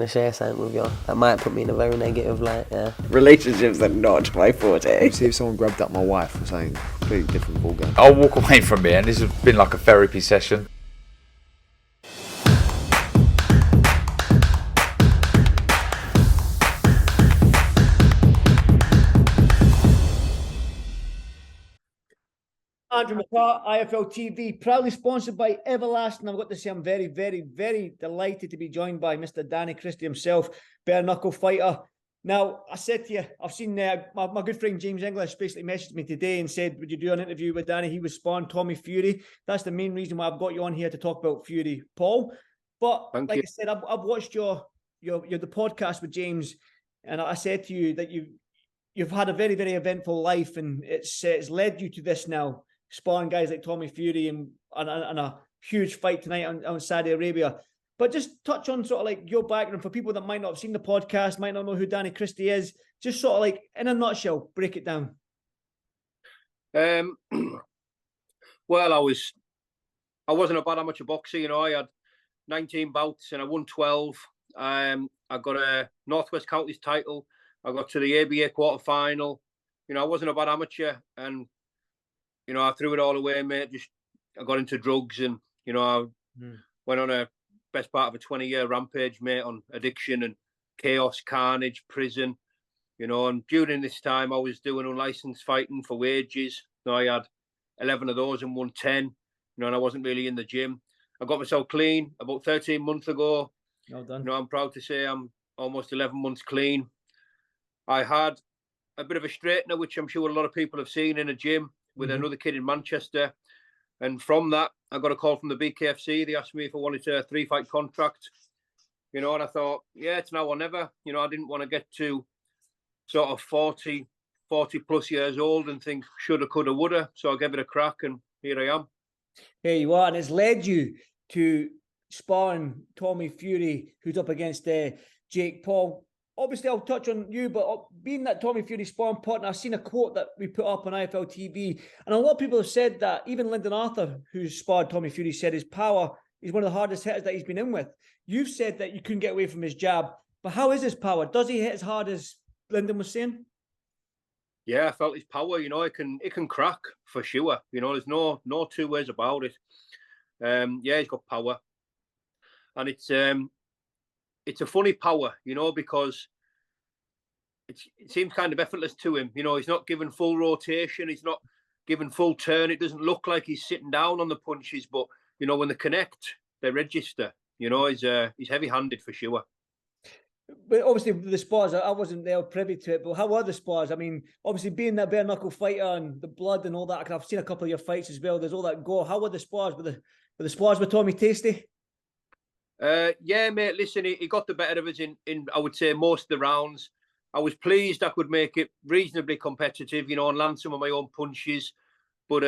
to share something with you. That might put me in a very negative light, yeah. Relationships are not my forte. See if someone grabbed up my wife or something completely different ballgame. I'll walk away from here, and this has been like a therapy session. Andrew McCART, IFL TV, proudly sponsored by Everlasting. I've got to say I'm very, very, very delighted to be joined by Mr. Danny Christie himself, bare-knuckle fighter. Now, I said to you, I've seen my good friend James English basically messaged me today and said, would you do an interview with Danny? He was sparring Tommy Fury. That's the main reason why I've got you on here to talk about Fury, Paul. But Thank like you. I said, I've watched the podcast with James, and I said to you that you've had a very, very eventful life, and it's led you to this now, sparring guys like Tommy Fury and a huge fight tonight on Saudi Arabia. But just touch on sort of like your background for people that might not have seen the podcast, might not know who Danny Christie is. Just sort of like in a nutshell, break it down. Well, I wasn't a bad amateur boxer, you know. I had 19 bouts and I won 12. I got a Northwest Counties title. I got to the ABA quarter-final. You know, I wasn't a bad amateur, and you know, I threw it all away, mate. I got into drugs, and you know, I went on a best part of a 20-year rampage, mate, on addiction and chaos, carnage, prison. You know, and during this time, I was doing unlicensed fighting for wages. You know, I had 11 of those and won 10. You know, and I wasn't really in the gym. I got myself clean about 13 months ago. Well done. You know, I'm proud to say I'm almost 11 months clean. I had a bit of a straightener, which I'm sure a lot of people have seen in a gym with another kid in Manchester. And from that, I got a call from the BKFC. They asked me if I wanted a 3-fight contract. You know, and I thought, yeah, it's now or never. You know, I didn't want to get to sort of 40 plus years old and think shoulda, coulda, woulda. So I gave it a crack, and here I am. Here you are, and it's led you to sparring Tommy Fury, who's up against Jake Paul. Obviously, I'll touch on you, but being that Tommy Fury sparring partner, I've seen a quote that we put up on IFL TV, and a lot of people have said that even Lyndon Arthur, who's sparred Tommy Fury, said his power is one of the hardest hitters that he's been in with. You've said that you couldn't get away from his jab, but how is his power? Does he hit as hard as Lyndon was saying? Yeah, I felt his power. You know, it can crack for sure. You know, there's no two ways about it. Yeah, he's got power, and it's a funny power, you know, because it seems kind of effortless to him. You know, he's not given full rotation. He's not given full turn. It doesn't look like he's sitting down on the punches, but you know, when they connect, they register. You know, he's heavy-handed for sure. But obviously, the spars, I wasn't there privy to it, but how are the spars? I mean, obviously, being that bare-knuckle fighter and the blood and all that, I've seen a couple of your fights as well. There's all that gore. How were the spars? Were the spars with Tommy tasty? Yeah, mate, listen, he got the better of us in I would say most of the rounds. I was pleased I could make it reasonably competitive, you know, and land some of my own punches. But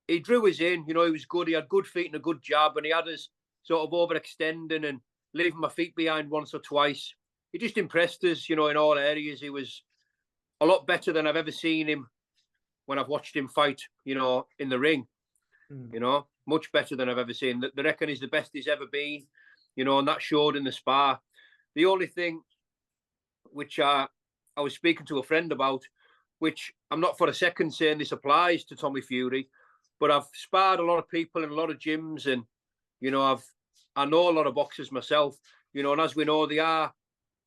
he drew us in, you know, he was good. He had good feet and a good jab, and he had us sort of overextending and leaving my feet behind once or twice. He just impressed us, you know, in all areas. He was a lot better than I've ever seen him when I've watched him fight, you know, in the ring. You know, much better than I've ever seen. They reckon he's the best he's ever been, you know, and that showed in the spar. The only thing which I was speaking to a friend about, which I'm not for a second saying this applies to Tommy Fury, but I've sparred a lot of people in a lot of gyms, and, you know, I know a lot of boxers myself, you know, and as we know, they are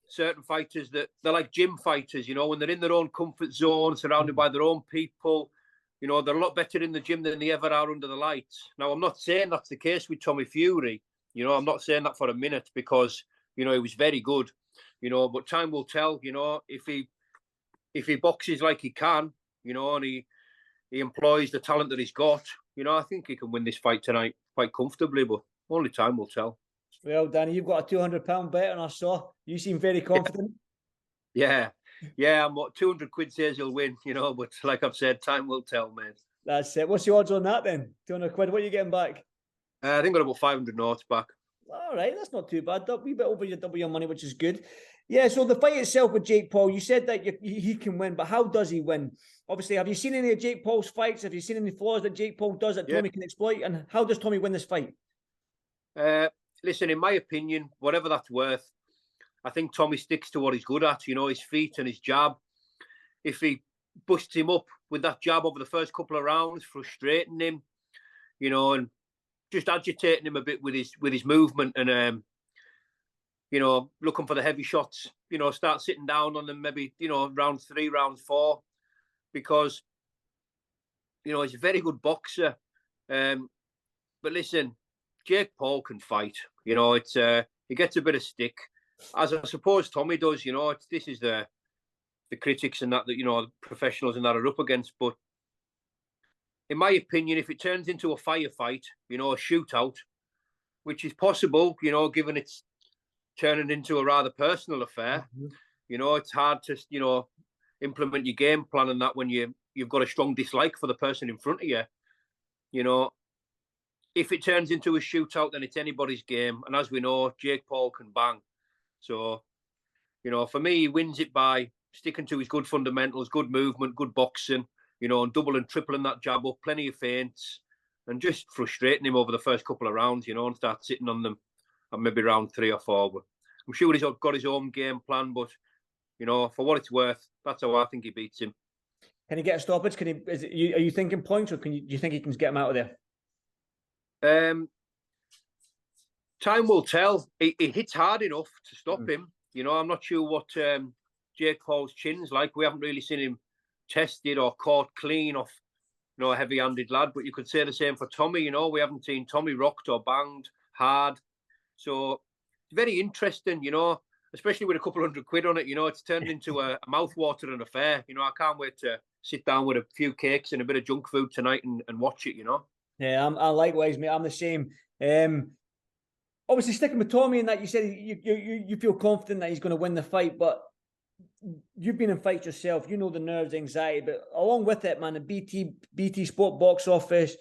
certain fighters that they're like gym fighters, you know, when they're in their own comfort zone, surrounded by their own people. You know, they're a lot better in the gym than they ever are under the lights. Now, I'm not saying that's the case with Tommy Fury. You know, I'm not saying that for a minute, because, you know, he was very good, you know, but time will tell, you know, if he boxes like he can, you know, and he employs the talent that he's got, you know, I think he can win this fight tonight quite comfortably, but only time will tell. Well, Danny, you've got a £200 bet, and I saw you seem very confident. Yeah. Yeah, I'm what 200 quid says he'll win, you know, but like I've said, time will tell, mate. That's it. What's the odds on that then? 200 quid, what are you getting back? I think got about 500 noughts back. All right, that's not too bad. A wee bit over your money, which is good. Yeah, so the fight itself with Jake Paul, you said that he can win, but how does he win? Obviously, have you seen any of Jake Paul's fights? Have you seen any flaws that Jake Paul does that Tommy can exploit? And how does Tommy win this fight? listen, in my opinion, whatever that's worth, I think Tommy sticks to what he's good at, you know, his feet and his jab. If he busts him up with that jab over the first couple of rounds, frustrating him, you know, and just agitating him a bit with his movement and, you know, looking for the heavy shots, you know, start sitting down on them maybe, you know, round 3, round 4, because, you know, he's a very good boxer. But listen, Jake Paul can fight. You know, it's he gets a bit of stick, as I suppose Tommy does. You know, this is the critics and that you know, professionals and that are up against. But in my opinion, if it turns into a firefight, you know, a shootout, which is possible, you know, given it's turning into a rather personal affair, you know, it's hard to, you know, implement your game plan and that when you've got a strong dislike for the person in front of you. You know, if it turns into a shootout, then it's anybody's game. And as we know, Jake Paul can bang. So, you know, for me, he wins it by sticking to his good fundamentals, good movement, good boxing, you know, and double and tripling that jab up, plenty of feints, and just frustrating him over the first couple of rounds, you know, and start sitting on them at maybe round 3 or 4. But I'm sure he's got his own game plan, but, you know, for what it's worth, that's how I think he beats him. Can he get a stoppage? Are you thinking points, or do you think he can get him out of there? Time will tell. He hits hard enough to stop him. You know, I'm not sure what Jake Paul's chin's like. We haven't really seen him tested or caught clean off, you know, a heavy-handed lad. But you could say the same for Tommy. You know, we haven't seen Tommy rocked or banged hard. So it's very interesting, you know, especially with a couple £100 on it. You know, it's turned into a mouth-watering affair. You know, I can't wait to sit down with a few cakes and a bit of junk food tonight and watch it, you know. Yeah, I likewise, mate. I'm the same. Obviously, sticking with Tommy in that, you said you feel confident that he's going to win the fight, but you've been in fights yourself. You know the nerves, anxiety, but along with it, man, the BT Sport box office,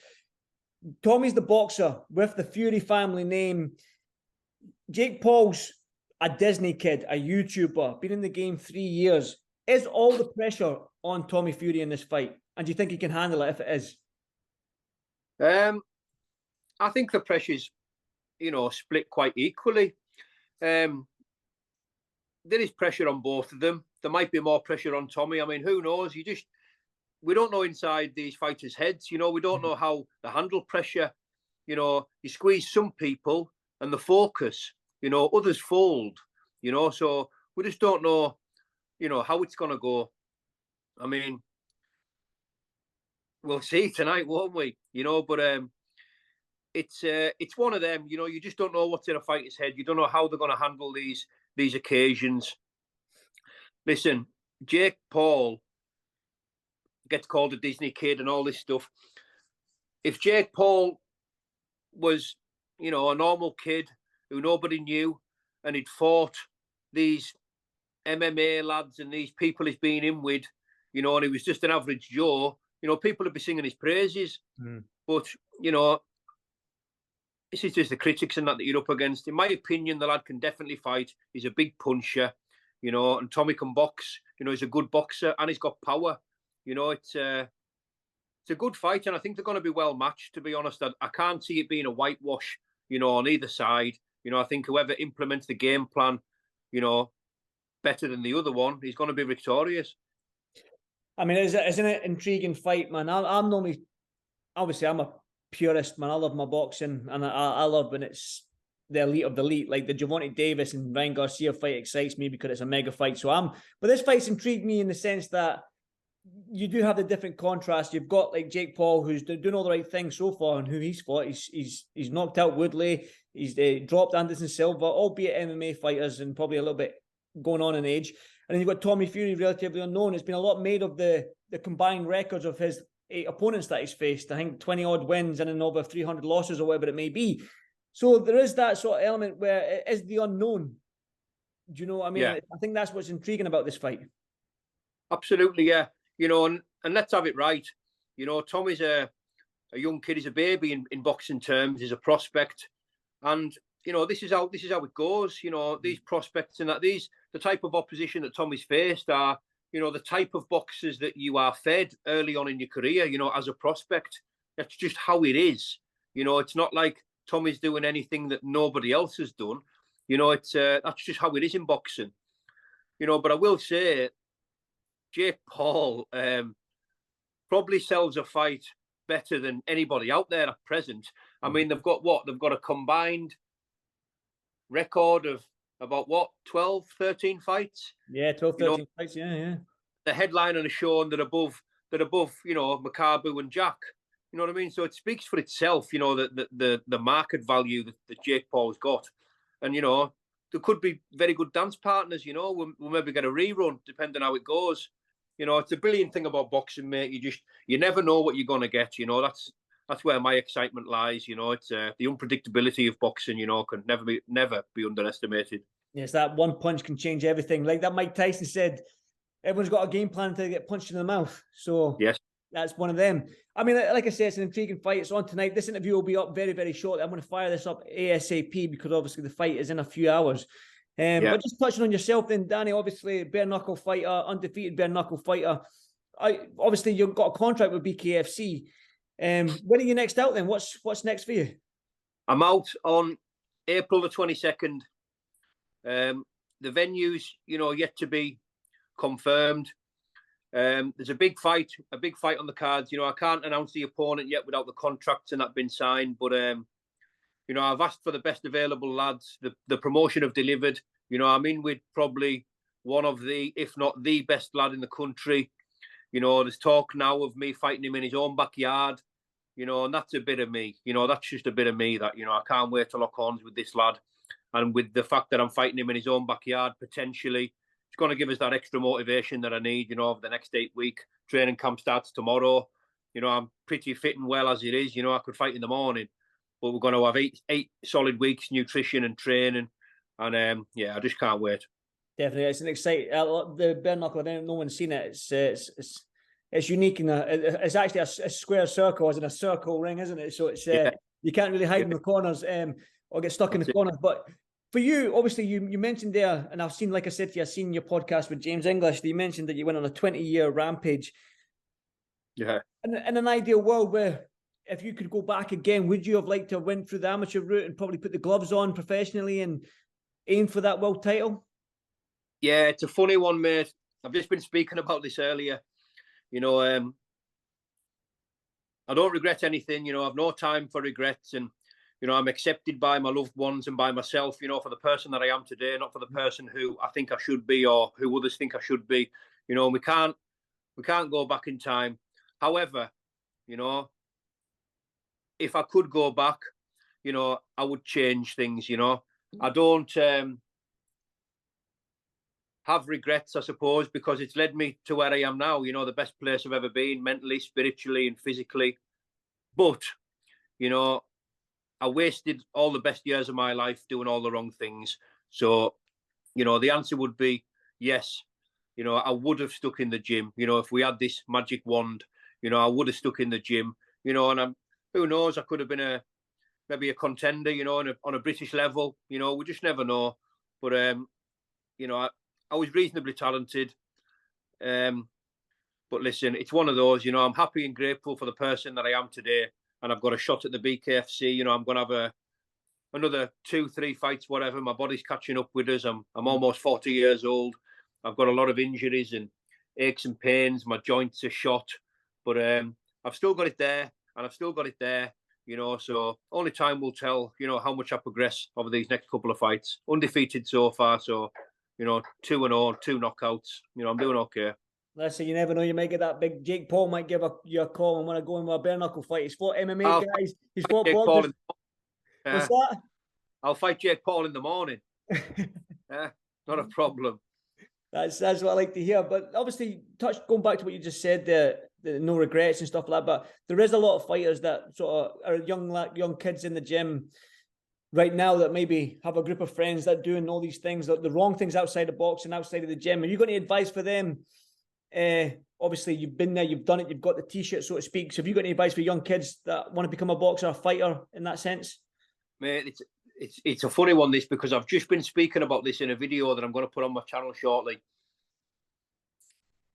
Tommy's the boxer with the Fury family name. Jake Paul's a Disney kid, a YouTuber, been in the game 3 years. Is all the pressure on Tommy Fury in this fight? And do you think he can handle it if it is? I think the pressure's, you know, split quite equally. There is pressure on both of them. There might be more pressure on Tommy. I mean, who knows? We don't know inside these fighters' heads. You know, we don't know how they handle pressure. You know, you squeeze some people and the focus, you know, others fold, you know, so we just don't know, you know, how it's going to go. I mean, we'll see tonight, won't we? You know, but it's one of them. You know, you just don't know what's in a fighter's head. You don't know how they're going to handle these occasions. Listen, Jake Paul gets called a Disney kid and all this stuff. If Jake Paul was, you know, a normal kid who nobody knew, and he'd fought these MMA lads and these people he's been in with, you know, and he was just an average Joe, you know, people would be singing his praises. But, you know, this is just the critics and that you're up against. In my opinion, the lad can definitely fight. He's a big puncher, you know, and Tommy can box. You know, he's a good boxer and he's got power. You know, it's a good fight, and I think they're going to be well matched, to be honest. I can't see it being a whitewash, you know, on either side. You know, I think whoever implements the game plan, you know, better than the other one, he's going to be victorious. I mean, isn't it an intriguing fight, man? I'm normally, obviously, I'm a purist, man. I love my boxing, and I love when it's the elite of the elite. Like the Gervonta Davis and Ryan Garcia fight excites me because it's a mega fight. But this fight's intrigued me in the sense that you do have the different contrast. You've got like Jake Paul, who's doing all the right things so far, and who he's fought. He's knocked out Woodley. He's dropped Anderson Silva, albeit MMA fighters and probably a little bit going on in age. And then you've got Tommy Fury, relatively unknown. It's been a lot made of the combined records of his 8 opponents that he's faced. I think 20 odd wins and an over 300 losses or whatever it may be. So there is that sort of element where it is the unknown. Do you know what I mean? Yeah. I think that's what's intriguing about this fight. Absolutely, yeah. You know, and let's have it right. You know, Tommy's a young kid. He's a baby in boxing terms. He's a prospect. And, you know, this is how it goes. You know, these prospects and that, the type of opposition that Tommy's faced are, you know, the type of boxers that you are fed early on in your career, you know, as a prospect. That's just how it is. You know, it's not like Tommy's doing anything that nobody else has done. You know, it's that's just how it is in boxing. You know, but I will say, Jake Paul probably sells a fight better than anybody out there at present. I mean, they've got what? They've got a combined record of about what, 12, 13 fights? Yeah, 12, 13 fights. Yeah. The headliner has shown that above, you know, McCART and Jack. You know what I mean? So it speaks for itself, you know, the market value that Jake Paul's got. And, you know, there could be very good dance partners, you know, we'll maybe get a rerun, depending on how it goes. You know, it's a brilliant thing about boxing, mate. You never know what you're going to get, you know. That's where my excitement lies, you know. It's the unpredictability of boxing, you know, can never be underestimated. Yes, that one punch can change everything. Like that Mike Tyson said, everyone's got a game plan until they get punched in the mouth. So yes, that's one of them. I mean, like I said, it's an intriguing fight. It's on tonight. This interview will be up very, very shortly. I'm going to fire this up ASAP because obviously the fight is in a few hours. But just touching on yourself then, Danny, obviously bare-knuckle fighter, undefeated bare-knuckle fighter. Obviously you've got a contract with BKFC. When are you next out then? What's next for you? I'm out on April the 22nd. The venue's, you know, yet to be confirmed. There's a big fight on the cards. You know, I can't announce the opponent yet without the contracts and that been signed. But you know, I've asked for the best available lads. The promotion have delivered. You know, I'm in with probably one of the, if not the best lad in the country. You know, there's talk now of me fighting him in his own backyard. You know, and that's a bit of me. You know, that's just a bit of me that, you know, I can't wait to lock horns with this lad. And with the fact that I'm fighting him in his own backyard, potentially, it's going to give us that extra motivation that I need, you know, over the next 8 week. Training camp starts tomorrow. You know, I'm pretty fit and well as it is. You know, I could fight in the morning, but we're going to have eight solid weeks, nutrition and training. And yeah, I just can't wait. Definitely. It's an exciting, the bare-knuckle, no one's seen it. It's unique. It's actually a square circle, as in a circle ring, isn't it? So it's you can't really hide in the corners or get stuck in the corners. But for you, obviously, you mentioned there, and I've seen, like I said to you, I've seen your podcast with James English, that you mentioned that you went on a 20-year rampage. Yeah. In an ideal world where if you could go back again, would you have liked to have went through the amateur route and probably put the gloves on professionally and aim for that world title? Yeah, it's a funny one, mate. I've just been speaking about this earlier. You know, I don't regret anything. You know, I've no time for regrets. And, you know, I'm accepted by my loved ones and by myself, you know, for the person that I am today, not for the person who I think I should be or who others think I should be. You know, we can't go back in time. However, you know, if I could go back, you know, I would change things, you know. I don't have regrets, I suppose, because it's led me to where I am now, you know, the best place I've ever been, mentally, spiritually and physically. But, you know, I wasted all the best years of my life doing all the wrong things. So, you know, the answer would be yes. You know, I would have stuck in the gym. You know, if we had this magic wand, you know, I would have stuck in the gym, you know, and who knows, I could have been maybe a contender, you know, on a British level. You know, we just never know. But, you know, I was reasonably talented. But listen, it's one of those, you know, I'm happy and grateful for the person that I am today. And I've got a shot at the BKFC. You know, I'm going to have another 2-3 fights, whatever. My body's catching up with us. I'm almost 40 years old. I've got a lot of injuries and aches and pains. My joints are shot. But I've still got it there. And I've still got it there. You know, so only time will tell, you know, how much I progress over these next couple of fights. Undefeated so far. So, you know, 2-0, 2 knockouts. You know, I'm doing okay. Listen, you never know. You might get that big. Jake Paul might give you a call and want to go in with a bare-knuckle fight. He's fought MMA guys. He's fought boxers. What's that? I'll fight Jake Paul in the morning. Not a problem. That's what I like to hear. But obviously, going back to what you just said, the no regrets and stuff like that. But there is a lot of fighters that sort of are young kids in the gym right now that maybe have a group of friends that are doing all these things, the wrong things outside of boxing, outside of the gym. Are you got any advice for them? Obviously, you've been there, you've done it, you've got the t-shirt, so to speak. So have you got any advice for young kids that want to become a boxer, a fighter in that sense? Mate, it's a funny one, this, because I've just been speaking about this in a video that I'm going to put on my channel shortly.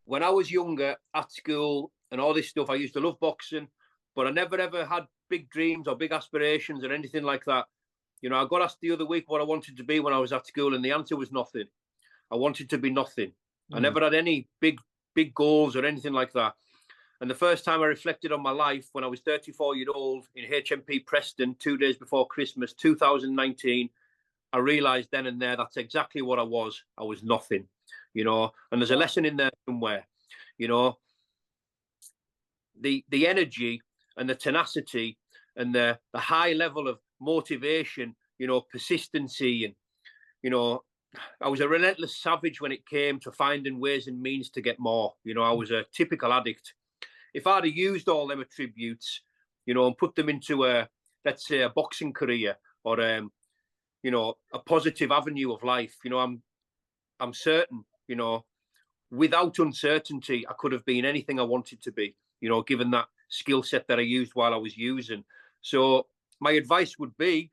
When I was younger, at school and all this stuff, I used to love boxing. but I never ever had big dreams or big aspirations or anything like that. You know, I got asked the other week what I wanted to be when I was at school, and the answer was nothing. I wanted to be nothing. I never had any big goals or anything like that. And the first time I reflected on my life when I was 34 years old in HMP Preston, 2 days before Christmas, 2019, I realised then and there that's exactly what I was. I was nothing, you know, and there's a lesson in there somewhere, you know. The energy and the tenacity and the high level of motivation, you know, persistency, and, you know, I was a relentless savage when it came to finding ways and means to get more. You know, I was a typical addict. If I'd have used all them attributes, you know, and put them into let's say a boxing career or, you know, a positive avenue of life, you know, I'm certain, you know, without uncertainty, I could have been anything I wanted to be, you know, given that skill set that I used while I was using. So my advice would be,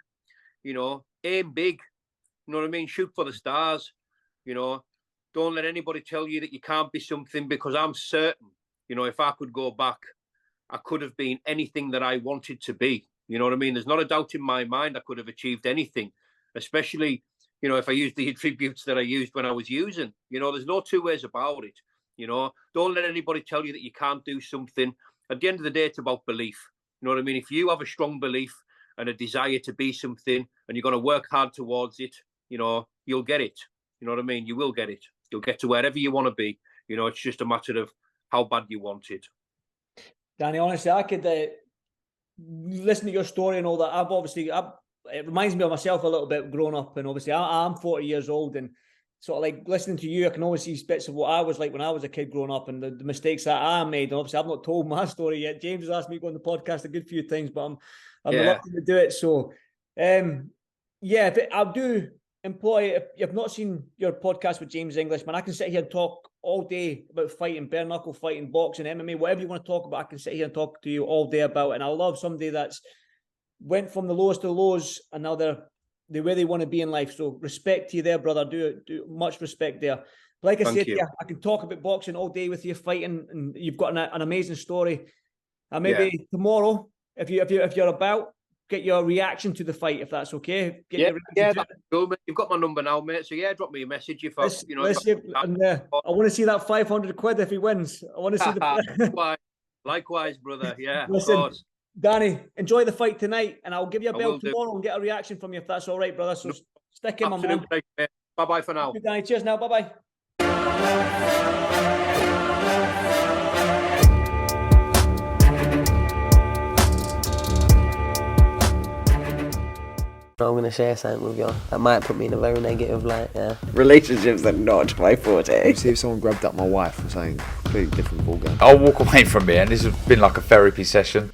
you know, aim big. You know what I mean? Shoot for the stars. You know, don't let anybody tell you that you can't be something, because I'm certain, you know, if I could go back, I could have been anything that I wanted to be. You know what I mean? There's not a doubt in my mind I could have achieved anything, especially, you know, if I used the attributes that I used when I was using. You know, there's no two ways about it. You know, don't let anybody tell you that you can't do something. At the end of the day, it's about belief. You know what I mean? If you have a strong belief and a desire to be something and you're going to work hard towards it, you know, you'll get it. You know what I mean? You will get it. You'll get to wherever you want to be. You know, it's just a matter of how bad you want it. Danny, honestly, I could listen to your story and all that. It reminds me of myself a little bit growing up, and obviously I'm 40 years old, and sort of like listening to you, I can always see bits of what I was like when I was a kid growing up, and the mistakes that I made. And obviously I've not told my story yet. James has asked me to go on the podcast a good few times, but I'm reluctant to do it. So, yeah, I do employ, if you've not seen your podcast with James English, man, I can sit here and talk all day about fighting, bare-knuckle fighting, boxing, MMA, whatever you want to talk about, I can sit here and talk to you all day about it. And I love somebody that's went from the lowest to the lows, and now they're where they want to be in life. So respect to you there, brother. Do much respect there. Like I said, yeah, I can talk about boxing all day with you, fighting, and you've got an amazing story. And maybe tomorrow, if you're about, get your reaction to the fight, if that's okay. That's cool, mate. You've got my number now, mate. So yeah, drop me a message if you know. I want to see that 500 quid if he wins. I want to see the. Likewise, brother. Yeah, listen, of course. Danny, enjoy the fight tonight, and I'll give you a bell tomorrow and get a reaction from you if that's all right, brother. So stick in, my man. Bye-bye for now. Danny, cheers now. Bye-bye. I'm going to share something with you that might put me in a very negative light, yeah. Relationships are not my forte. See if someone grabbed up my wife or something, completely different ballgame. I'll walk away from it, and this has been like a therapy session.